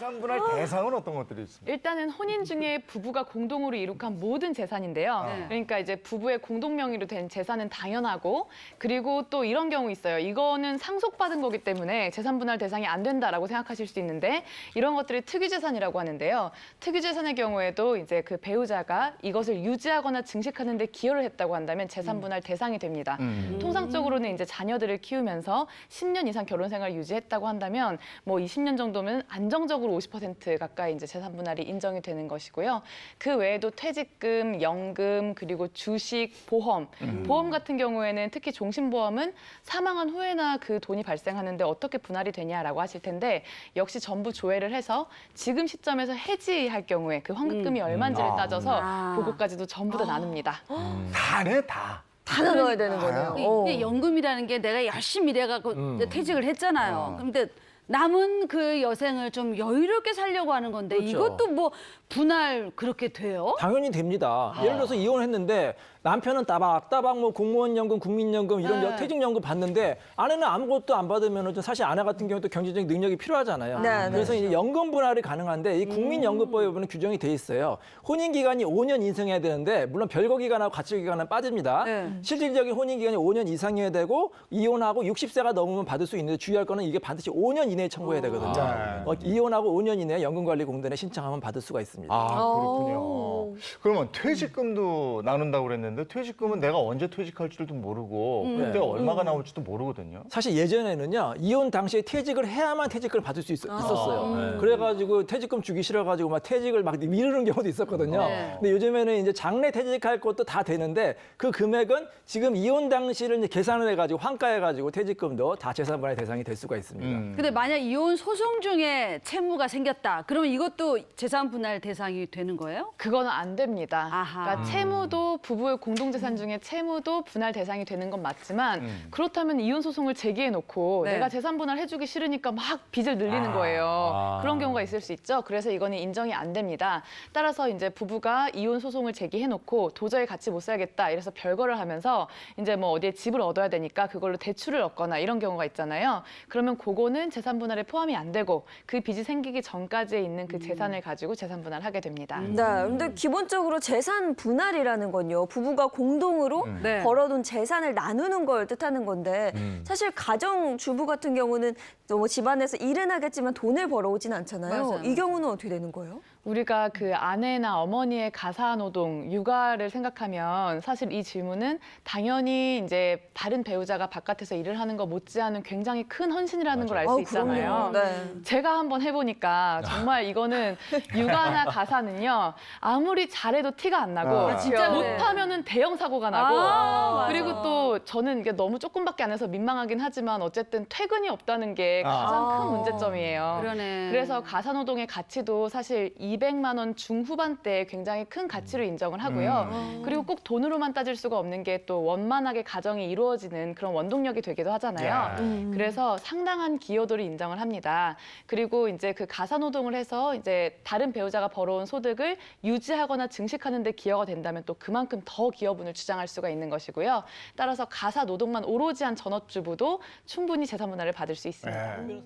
재산 분할 대상은 어떤 것들이 있습니까? 일단은 혼인 중에 부부가 공동으로 이룩한 모든 재산인데요. 그러니까 이제 부부의 공동 명의로 된 재산은 당연하고, 그리고 또 이런 경우 있어요. 이거는 상속받은 거기 때문에 재산 분할 대상이 안 된다라고 생각하실 수 있는데, 이런 것들이 특유재산이라고 하는데요. 특유재산의 경우에도 이제 그 배우자가 이것을 유지하거나 증식하는 데 기여를 했다고 한다면 재산 분할 대상이 됩니다. 통상적으로는 이제 자녀들을 키우면서 10년 이상 결혼 생활을 유지했다고 한다면 뭐 20년 정도면 안정적으로 50% 가까이 이제 재산 분할이 인정이 되는 것이고요. 그 외에도 퇴직금, 연금, 그리고 주식, 보험. 보험 같은 경우에는 특히 종신보험은 사망한 후에나 그 돈이 발생하는데 어떻게 분할이 되냐라고 하실 텐데, 역시 전부 조회를 해서 지금 시점에서 해지할 경우에 그 환급금이 얼마인지를 따져서 그것까지도 전부 다 나눕니다. 다네, 다. 다 나눠야 되는 거네요. 이게 연금이라는 게 내가 열심히 일해갖고 이제 퇴직을 했잖아요. 근데 남은 그 여생을 좀 여유롭게 살려고 하는 건데 그렇죠. 이것도 뭐 분할 그렇게 돼요? 당연히 됩니다. 예를 들어서 이혼했는데 남편은 따박따박 뭐 공무원연금, 국민연금 이런 퇴직연금 받는데 아내는 아무것도 안 받으면 사실 아내 같은 경우도 경제적인 능력이 필요하잖아요. 네, 그래서 이제 연금 분할이 가능한데 이 국민연금법에 보면 규정이 돼 있어요. 혼인 기간이 5년 인생해야 되는데 물론 별거 기간하고 가처 기간은 빠집니다. 실질적인 혼인 기간이 5년 이상이어야 되고 이혼하고 60세가 넘으면 받을 수 있는데 주의할 거는 이게 반드시 5년 이내에 청구해야 되거든요. 이혼하고 5년 이내에 연금관리공단에 신청하면 받을 수가 있습니다. 아, 그렇군요. 그러면 퇴직금도 나눈다고 그랬는데 퇴직금은 내가 언제 퇴직할지도 모르고 그때가 얼마가 나올지도 모르거든요. 사실 예전에는요, 이혼 당시에 퇴직을 해야만 퇴직금을 받을 수 있었어요. 그래가지고 퇴직금 주기 싫어가지고 막 퇴직을 막 미루는 경우도 있었거든요. 근데 요즘에는 이제 장래 퇴직할 것도 다 되는데 그 금액은 지금 이혼 당시를 이제 계산을 해가지고 환가해가지고 퇴직금도 다 재산분할 대상이 될 수가 있습니다. 근데 만약 이혼 소송 중에 채무가 생겼다. 그러면 이것도 재산 분할 대상이 되는 거예요? 그거는 안 됩니다. 아하. 그러니까 채무도 부부의 공동재산 중에 채무도 분할 대상이 되는 건 맞지만 그렇다면 이혼 소송을 제기해놓고 네. 내가 재산 분할 해주기 싫으니까 막 빚을 늘리는 거예요. 그런 경우가 있을 수 있죠. 그래서 이거는 인정이 안 됩니다. 따라서 이제 부부가 이혼 소송을 제기해놓고 도저히 같이 못 살겠다 이래서 별거를 하면서 이제 뭐 어디에 집을 얻어야 되니까 그걸로 대출을 얻거나 이런 경우가 있잖아요. 그러면 그거는 재산 분할에 포함이 안 되고 그 빚이 생기기 전까지에 있는 그 재산을 가지고 재산 분할하게 됩니다. 네, 근데 기본적으로 재산 분할이라는 건요, 부부가 공동으로 네. 벌어둔 재산을 나누는 걸 뜻하는 건데 사실 가정 주부 같은 경우는 뭐 집안에서 일은 하겠지만 돈을 벌어오진 않잖아요. 맞아요. 이 경우는 어떻게 되는 거예요? 우리가 그 아내나 어머니의 가사노동, 육아를 생각하면 사실 이 질문은 당연히 이제 다른 배우자가 바깥에서 일을 하는 거 못지않은 굉장히 큰 헌신이라는 걸 알 수 있잖아요. 그럼요. 네. 제가 한번 해보니까 정말 이거는 육아나 가사는요, 아무리 잘해도 티가 안 나고 진짜 그래. 못하면은 대형 사고가 나고 맞아. 그리고 또 저는 이게 너무 조금밖에 안 해서 민망하긴 하지만 어쨌든 퇴근이 없다는 게 가장 큰 문제점이에요. 그러네. 그래서 가사노동의 가치도 사실 200만 원 중후반대에 굉장히 큰 가치로 인정을 하고요. 그리고 꼭 돈으로만 따질 수가 없는 게 또 원만하게 가정이 이루어지는 그런 원동력이 되기도 하잖아요. 그래서 상당한 기여도를 인정을 합니다. 그리고 이제 그 가사노동을 해서 이제 다른 배우자가 벌어온 소득을 유지하거나 증식하는 데 기여가 된다면 또 그만큼 더 기여분을 주장할 수가 있는 것이고요. 따라서 가사노동만 오로지 한 전업주부도 충분히 재산 분할을 받을 수 있습니다.